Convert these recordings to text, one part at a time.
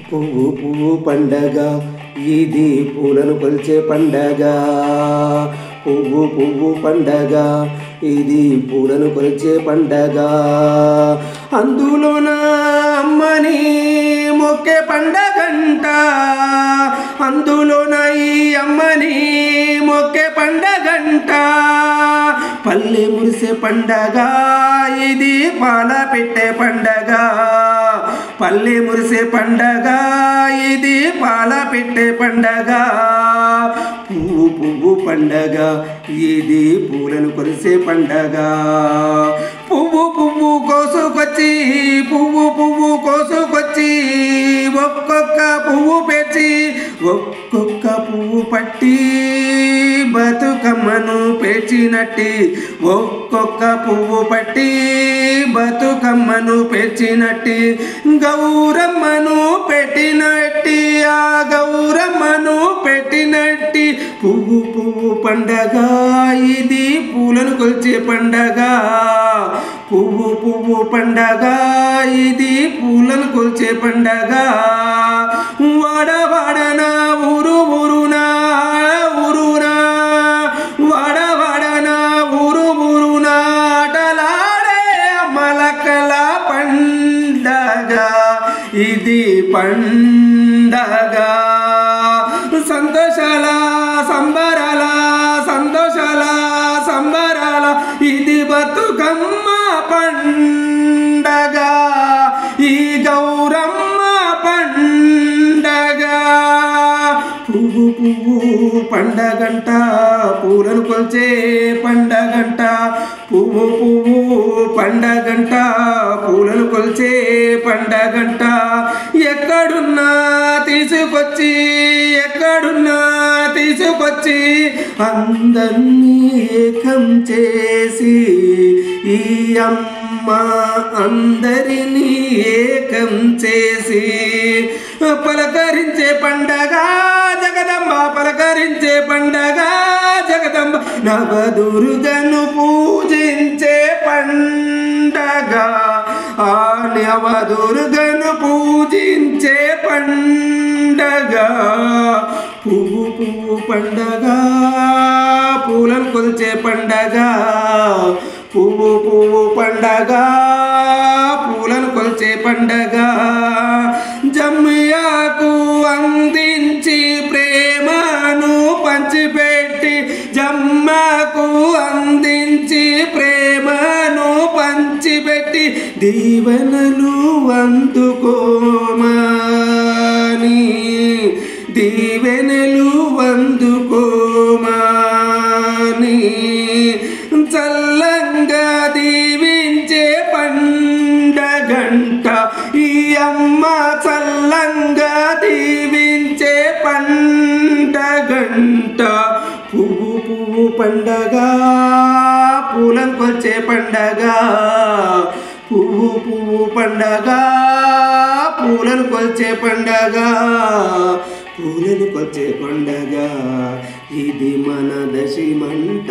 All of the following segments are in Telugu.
పువ్వు పువ్వు పండగ ఇది పూలను కొల్చే పండగ. పువ్వు పువ్వు పండగ ఇది పూలను కొల్చే పండగ. అందులోన అమ్మని మొక్కే పండగంట. అందులోన ఈ అమ్మని మొక్కే పండగంట. పల్లె మురిసే పండగ ఇది పాల పెట్టే పండగ. పల్లె మురిసే పండగ ఇది పాల పెట్టే పండగ. పువ్వు పువ్వు పండగ ఇది పూలను కొలిసే పండగ. పువ్వు పువ్వు కోసుకొచ్చి పువ్వు పువ్వు కోసుకొచ్చి ఒక్కొక్క పువ్వు పెంచి ఒక్కొక్క పువ్వు పట్టి బతుకమ్మను పేర్చినట్టి. ఒక్కొక్క పువ్వు పట్టి బతుకమ్మను పేర్చినట్టి. గౌరమ్మను పెట్టినట్టి ఆ గౌరమ్మను పెట్టినట్టి. పువ్వు పువ్వు పండగ ఇది పూలను కొల్చే పండగ. పువ్వు పువ్వు పండగ ఇది పూలను కొల్చే పండగ. వాడవాడన ఊరు ఊరునా ఊరునా వాడవాడన ఊరు ఊరునా ఆటలాడే మలకల పండగ ఇది పండగ. సంతోషాల సంబరాల సంతోషాల సంబరాల ఇది బతుకమ్మ పండగ. ఈ గౌరమ్మ పండగ. పువ్వు పువ్వు పండగంట పూలను కొల్చే పండగంట. పువ్వు పువ్వు పండగంట పూలను కొల్చే పండగంట. ఎక్కడున్నా తీసుకొచ్చి ఎక్కడున్నా తీసుకొచ్చి అందరినీ ఏకం చేసి ఈ అమ్మ అందరినీ ఏకం చేసి పలకరించే పండగ జగదంబ. పలకరించే పండగ జగదంబ. నవదుర్గను పూజించే పండగ. ఆ నవదుర్గను పూజించే పండగ. పువ్వు పువ్వు పండగ పూలను కొల్చే పండగ. పువ్వు పువ్వు పండగ పూలను కొల్చే పండగ. జమ్మియాకు అందించి ప్రేమను పంచిపెట్టి జమ్మకు అందించి ప్రేమను పంచిపెట్టి దీవెనలు అందుకోమని దీవెనలు అందుకోమని చల్లంగా దీవించే పండగంట. ఈ అమ్మ చల్లంగా దీవించే పండగంట. పువ్వు పువ్వు పండగ పూలను కొల్చే పండగ. పువ్వు పువ్వు పండగ పూలను కొల్చే పండగ. పూలను కొల్చే పండగ ఇది మన దశిమంట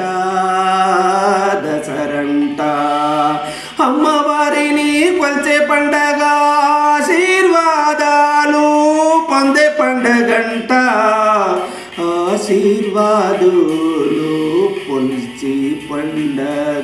దసరంట. అమ్మవారిని కొల్చే పండగ ఆశీర్వాదాలు పొందే పండగంట. ఆశీర్వాదులు కొల్చి పండగ.